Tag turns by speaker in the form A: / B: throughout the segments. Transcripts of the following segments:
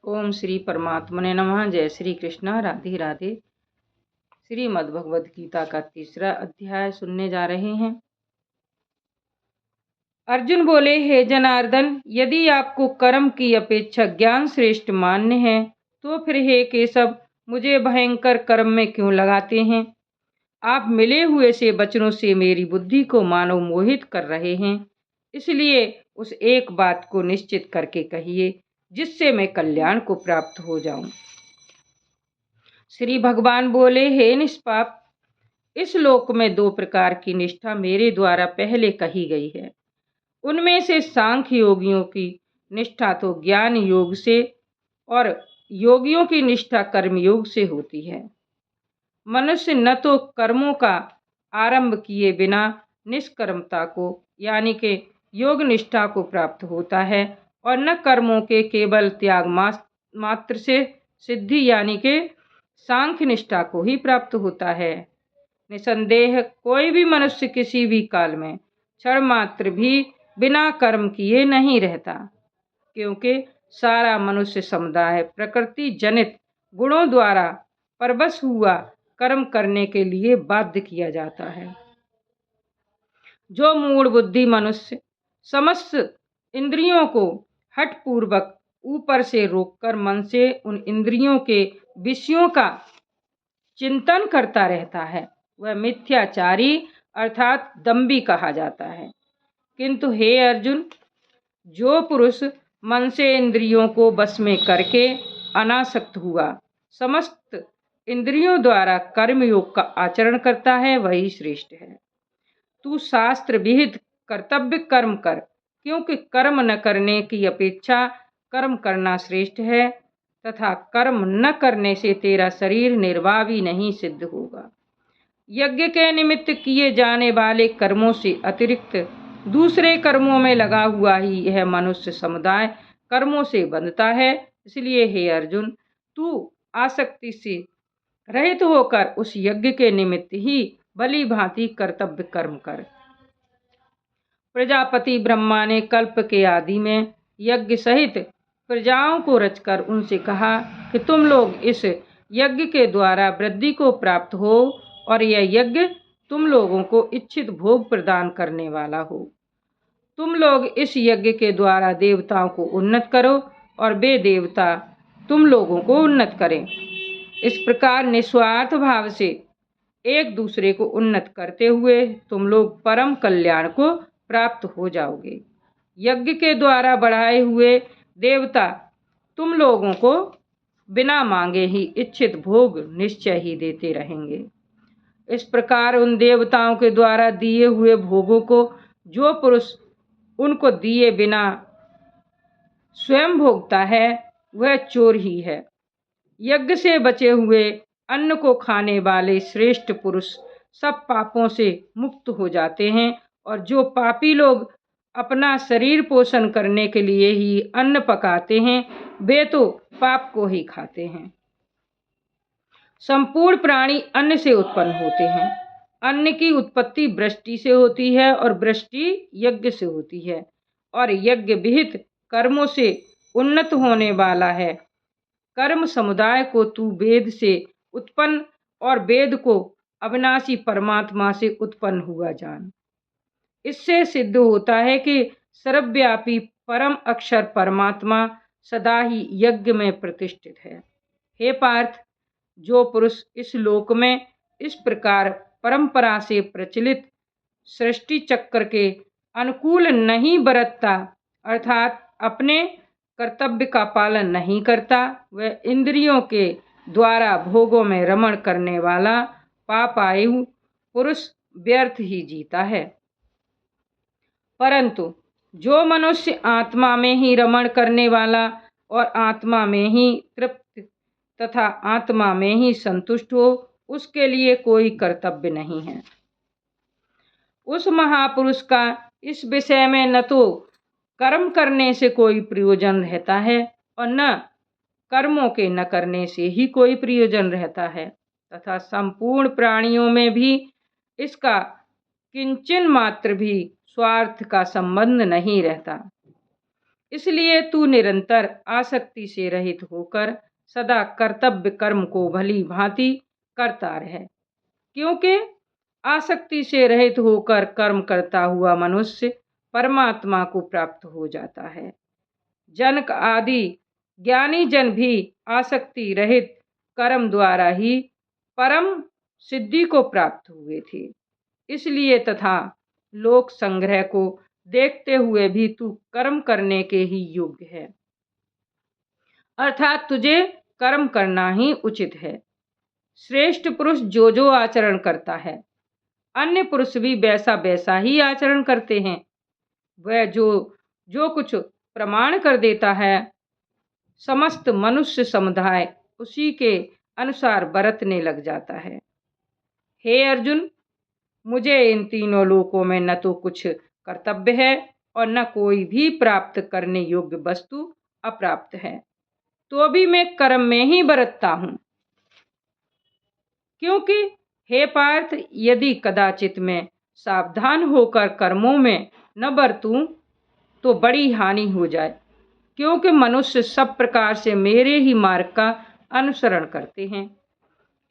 A: ओम श्री परमात्मने नमः। जय श्री कृष्ण। राधे राधे। श्रीमद् भगवद गीता का 3रा अध्याय सुनने जा रहे हैं। अर्जुन बोले, हे जनार्दन, यदि आपको कर्म की अपेक्षा ज्ञान श्रेष्ठ मान्य है तो फिर हे केशव, मुझे भयंकर कर्म में क्यों लगाते हैं? आप मिले हुए से वचनों से मेरी बुद्धि को मानव मोहित कर रहे हैं। इसलिए उस एक बात को निश्चित करके कहिए जिससे मैं कल्याण को प्राप्त हो जाऊं। श्री भगवान बोले, हे निष्पाप, इस लोक में 2 प्रकार की निष्ठा मेरे द्वारा पहले कही गई है। उनमें से सांख्य योगियों की निष्ठा तो ज्ञान योग से और योगियों की निष्ठा कर्म योग से होती है। मनुष्य न तो कर्मों का आरंभ किए बिना निष्कर्मता को यानी के योग निष्ठा को प्राप्त होता है और न कर्मों के केवल त्याग मात्र से सिद्धि यानी के सांख्य निष्ठा को ही प्राप्त होता है। निसंदेह कोई भी मनुष्य किसी भी काल में क्षण मात्र भी बिना कर्म किए नहीं रहता, क्योंकि सारा मनुष्य समुदाय प्रकृति जनित गुणों द्वारा परवश हुआ कर्म करने के लिए बाध्य किया जाता है। जो मूढ़ बुद्धि मनुष्य समस्त इंद्रियों को हठपूर्वक ऊपर से रोककर मन से उन इंद्रियों के विषयों का चिंतन करता रहता है, वह मिथ्याचारी अर्थात दंभी कहा जाता है। किंतु हे अर्जुन, जो पुरुष मन से इंद्रियों को बस में करके अनासक्त हुआ समस्त इंद्रियों द्वारा कर्म योग का आचरण करता है, वही श्रेष्ठ है। तू शास्त्र विहित कर्तव्य कर्म कर, क्योंकि कर्म न करने की अपेक्षा कर्म करना श्रेष्ठ है तथा कर्म न करने से तेरा शरीर निर्वाह भी नहीं सिद्ध होगा। यज्ञ के निमित्त किए जाने वाले कर्मों से अतिरिक्त दूसरे कर्मों में लगा हुआ ही यह मनुष्य समुदाय कर्मों से बंधता है। इसलिए हे अर्जुन, तू आसक्ति से रहित होकर उस यज्ञ के निमित्त ही भली भांति कर्तव्य कर्म कर। प्रजापति ब्रह्मा ने कल्प के आदि में यज्ञ सहित प्रजाओं को रचकर उनसे कहा कि तुम लोग इस यज्ञ के द्वारा वृद्धि को प्राप्त हो और यह यज्ञ तुम लोगों को इच्छित भोग प्रदान करने वाला हो। तुम लोग इस यज्ञ के द्वारा देवताओं को उन्नत करो और वे देवता तुम लोगों को उन्नत करें। इस प्रकार निस्वार्थ भाव से एक दूसरे को उन्नत करते हुए तुम लोग परम कल्याण को प्राप्त हो जाओगे। यज्ञ के द्वारा बढ़ाए हुए देवता तुम लोगों को बिना मांगे ही इच्छित भोग निश्चय ही देते रहेंगे। इस प्रकार उन देवताओं के द्वारा दिए हुए भोगों को जो पुरुष उनको दिए बिना स्वयं भोगता है वह चोर ही है। यज्ञ से बचे हुए अन्न को खाने वाले श्रेष्ठ पुरुष सब पापों से मुक्त हो जाते हैं और जो पापी लोग अपना शरीर पोषण करने के लिए ही अन्न पकाते हैं वे तो पाप को ही खाते हैं। संपूर्ण प्राणी अन्न से उत्पन्न होते हैं। अन्न की उत्पत्ति वृष्टि से होती है और वृष्टि यज्ञ से होती है और यज्ञ विहित कर्मों से उन्नत होने वाला है। कर्म समुदाय को तू वेद से उत्पन्न और वेद को अविनाशी परमात्मा से उत्पन्न हुआ जान। इससे सिद्ध होता है कि सर्वव्यापी परम अक्षर परमात्मा सदा ही यज्ञ में प्रतिष्ठित है। हे पार्थ, जो पुरुष इस लोक में इस प्रकार परंपरा से प्रचलित सृष्टि चक्र के अनुकूल नहीं बरतता अर्थात अपने कर्तव्य का पालन नहीं करता, वह इंद्रियों के द्वारा भोगों में रमण करने वाला पापायु पुरुष व्यर्थ ही जीता है। परंतु जो मनुष्य आत्मा में ही रमण करने वाला और आत्मा में ही तृप्त तथा आत्मा में ही संतुष्ट हो, उसके लिए कोई कर्तव्य नहीं है। उस महापुरुष का इस विषय में न तो कर्म करने से कोई प्रयोजन रहता है और न कर्मों के न करने से ही कोई प्रयोजन रहता है तथा संपूर्ण प्राणियों में भी इसका किंचन मात्र भी स्वार्थ का संबंध नहीं रहता। इसलिए तू निरंतर आसक्ति से रहित होकर सदा कर्तव्य कर्म को भली भांति करता रहे, क्योंकि आसक्ति से रहित होकर कर्म करता हुआ मनुष्य परमात्मा को प्राप्त हो जाता है। जनक आदि ज्ञानी जन भी आसक्ति रहित कर्म द्वारा ही परम सिद्धि को प्राप्त हुए थे। इसलिए तथा लोक संग्रह को देखते हुए भी तू कर्म करने के ही योग्य है, अर्थात तुझे कर्म करना ही उचित है। श्रेष्ठ पुरुष जो जो आचरण करता है, अन्य पुरुष भी वैसा वैसा ही आचरण करते हैं। वह जो जो कुछ प्रमाण कर देता है, समस्त मनुष्य समुदाय उसी के अनुसार बरतने लग जाता है। हे अर्जुन, मुझे इन तीनों लोकों में न तो कुछ कर्तव्य है और न कोई भी प्राप्त करने योग्य वस्तु अप्राप्त है, तो भी मैं कर्म में ही बरतता हूँ। क्योंकि हे पार्थ, यदि कदाचित मैं सावधान होकर कर्मों में न बरतूं तो बड़ी हानि हो जाए, क्योंकि मनुष्य सब प्रकार से मेरे ही मार्ग का अनुसरण करते हैं।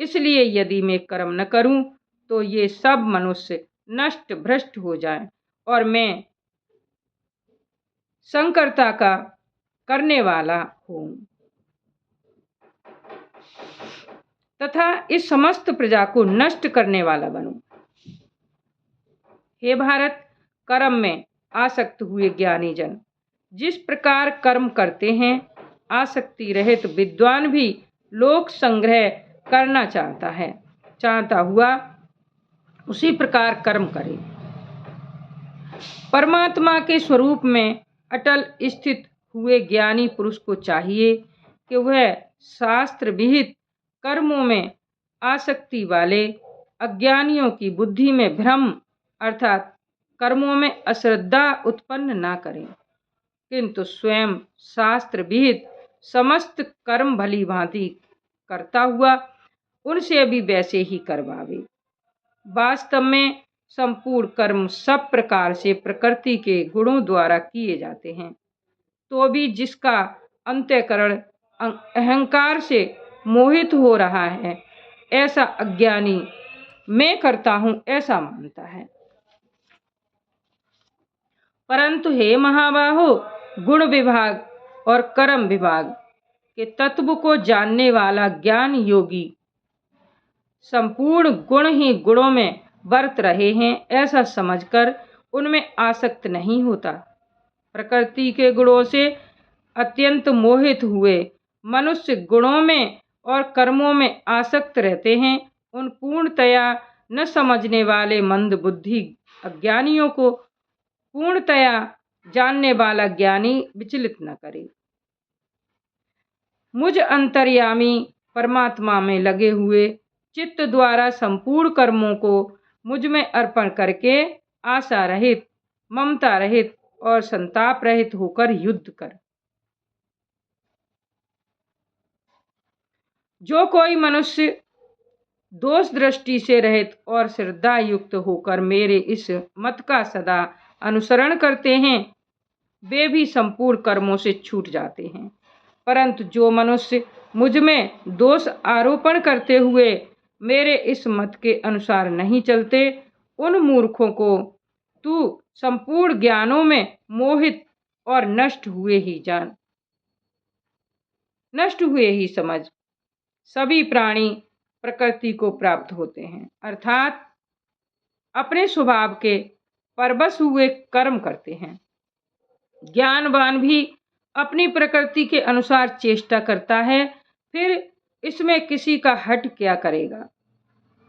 A: इसलिए यदि मैं कर्म न करूं तो ये सब मनुष्य नष्ट भ्रष्ट हो जाएं और मैं संकर्ता का करने वाला हूं तथा इस समस्त प्रजा को नष्ट करने वाला बनूं। हे भारत, कर्म में आसक्त हुए ज्ञानी जन जिस प्रकार कर्म करते हैं, आसक्ति रहित विद्वान भी लोक संग्रह करना चाहता हुआ उसी प्रकार कर्म करे। परमात्मा के स्वरूप में अटल स्थित हुए ज्ञानी पुरुष को चाहिए कि वह शास्त्र विहित कर्मों में आसक्ति वाले अज्ञानियों की बुद्धि में भ्रम अर्थात कर्मों में अश्रद्धा उत्पन्न ना करें, किंतु स्वयं शास्त्र विहित समस्त कर्म भली भांति करता हुआ उनसे भी वैसे ही करवावे। वास्तव में संपूर्ण कर्म सब प्रकार से प्रकृति के गुणों द्वारा किए जाते हैं, तो भी जिसका अंतःकरण अहंकार से मोहित हो रहा है, ऐसा अज्ञानी मैं करता हूं ऐसा मानता है। परंतु हे महाबाहो, गुण विभाग और कर्म विभाग के तत्व को जानने वाला ज्ञान योगी संपूर्ण गुण ही गुणों में बरत रहे हैं ऐसा समझकर उनमें आसक्त नहीं होता। प्रकृति के गुणों से अत्यंत मोहित हुए मनुष्य गुणों में और कर्मों में आसक्त रहते हैं। उन पूर्णतया न समझने वाले मंद बुद्धि अज्ञानियों को पूर्णतया जानने वाला ज्ञानी विचलित न करे। मुझ अंतर्यामी परमात्मा में लगे हुए चित्त द्वारा संपूर्ण कर्मों को मुझ में अर्पण करके आशा रहित, ममता रहित और संताप रहित होकर युद्ध कर। जो कोई मनुष्य दोष दृष्टि से रहित और श्रद्धा युक्त होकर मेरे इस मत का सदा अनुसरण करते हैं, वे भी संपूर्ण कर्मों से छूट जाते हैं। परंतु जो मनुष्य मुझ में दोष आरोपण करते हुए मेरे इस मत के अनुसार नहीं चलते, उन मूर्खों को तू संपूर्ण ज्ञानों में मोहित और नष्ट हुए ही समझ। सभी प्राणी प्रकृति को प्राप्त होते हैं, अर्थात अपने स्वभाव के परवश हुए कर्म करते हैं। ज्ञानवान भी अपनी प्रकृति के अनुसार चेष्टा करता है, फिर इसमें किसी का हट क्या करेगा।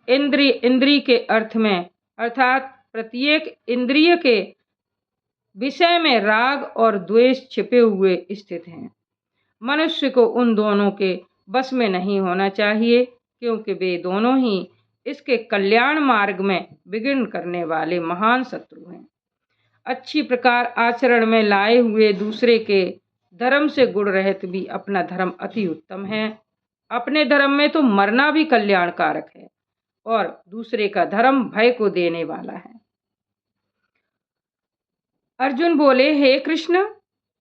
A: इंद्रिय के अर्थ में अर्थात प्रत्येक इंद्रिय के विषय में राग और द्वेष छिपे हुए स्थित हैं। मनुष्य को उन दोनों के बस में नहीं होना चाहिए, क्योंकि वे दोनों ही इसके कल्याण मार्ग में विघ्न करने वाले महान शत्रु हैं। अच्छी प्रकार आचरण में लाए हुए दूसरे के धर्म से गुण रहित भी अपना धर्म अति उत्तम है। अपने धर्म में तो मरना भी कल्याणकारक है और दूसरे का धर्म भय को देने वाला है। अर्जुन बोले, हे कृष्ण,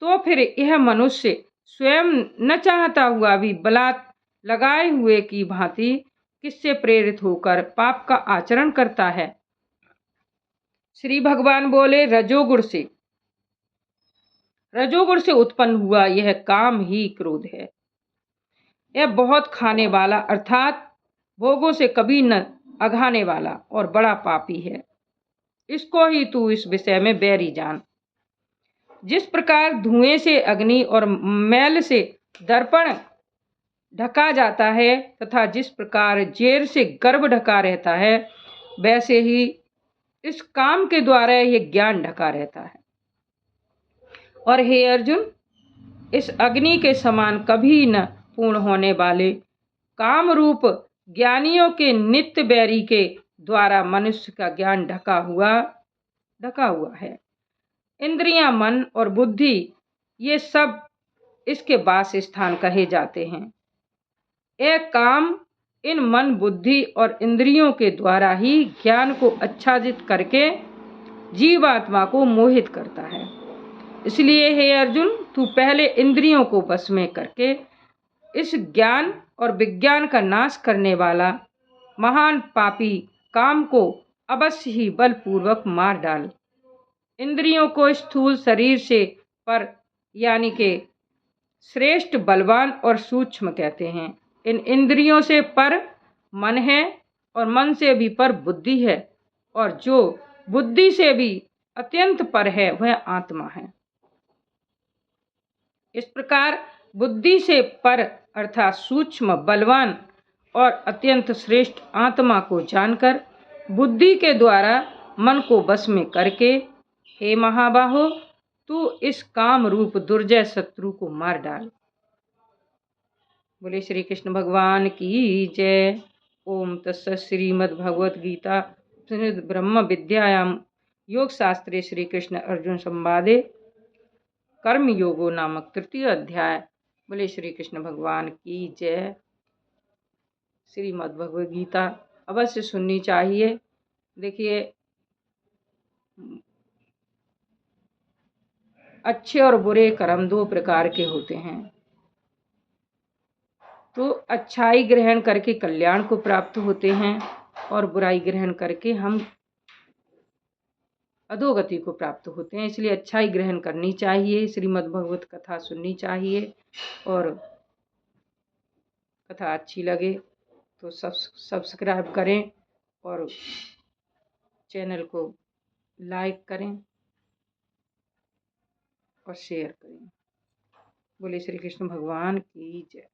A: तो फिर यह मनुष्य स्वयं न चाहता हुआ भी बलात् लगाए हुए की भांति किससे प्रेरित होकर पाप का आचरण करता है? श्री भगवान बोले, रजोगुण से उत्पन्न हुआ यह काम ही क्रोध है। यह बहुत खाने वाला अर्थात भोगों से कभी न अघाने वाला और बड़ा पापी है। इसको ही तू इस विषय में बैरी जान। जिस प्रकार धुएं से अग्नि और मैल से दर्पण ढका जाता है तथा जिस प्रकार जेर से गर्भ ढका रहता है, वैसे ही इस काम के द्वारा यह ज्ञान ढका रहता है। और हे अर्जुन, इस अग्नि के समान कभी न पूर्ण होने वाले काम रूप ज्ञानियों के नित्य बैरी के द्वारा मनुष्य का ज्ञान ढका हुआ है। इंद्रियां, मन और बुद्धि ये सब इसके वास स्थान कहे जाते हैं। यह काम इन मन, बुद्धि और इंद्रियों के द्वारा ही ज्ञान को आच्छादित करके जीवात्मा को मोहित करता है। इसलिए हे अर्जुन, तू पहले इंद्रियों को वश में करके इस ज्ञान और विज्ञान का नाश करने वाला महान पापी काम को अवश्य ही बलपूर्वक मार डाल। इंद्रियों को स्थूल शरीर से पर यानी के श्रेष्ठ, बलवान और सूक्ष्म कहते हैं। इन इंद्रियों से पर मन है और मन से भी पर बुद्धि है, और जो बुद्धि से भी अत्यंत पर है वह आत्मा है। इस प्रकार बुद्धि से पर अर्थात सूक्ष्म, बलवान और अत्यंत श्रेष्ठ आत्मा को जानकर बुद्धि के द्वारा मन को वश में करके हे महाबाहो, तू इस काम रूप दुर्जय शत्रु को मार डाल। बोले श्री कृष्ण भगवान की जय। ओम तत्सत्। श्रीमद् भगवत गीता ब्रह्म विद्यायाम योग शास्त्रे श्री कृष्ण अर्जुन संवादे कर्म योगो नामक तृतीय अध्याय। बोले श्री कृष्ण भगवान की जय। श्रीमद् भगवत गीता अवश्य सुननी चाहिए। देखिए, अच्छे और बुरे कर्म दो प्रकार के होते हैं। तो अच्छाई ग्रहण करके कल्याण को प्राप्त होते हैं और बुराई ग्रहण करके हम अधोगति को प्राप्त होते हैं। इसलिए अच्छाई ग्रहण करनी चाहिए, श्रीमद् भगवत कथा सुननी चाहिए, और कथा अच्छी लगे तो सब्सक्राइब करें और चैनल को लाइक करें और शेयर करें। बोले श्री कृष्ण भगवान की जय।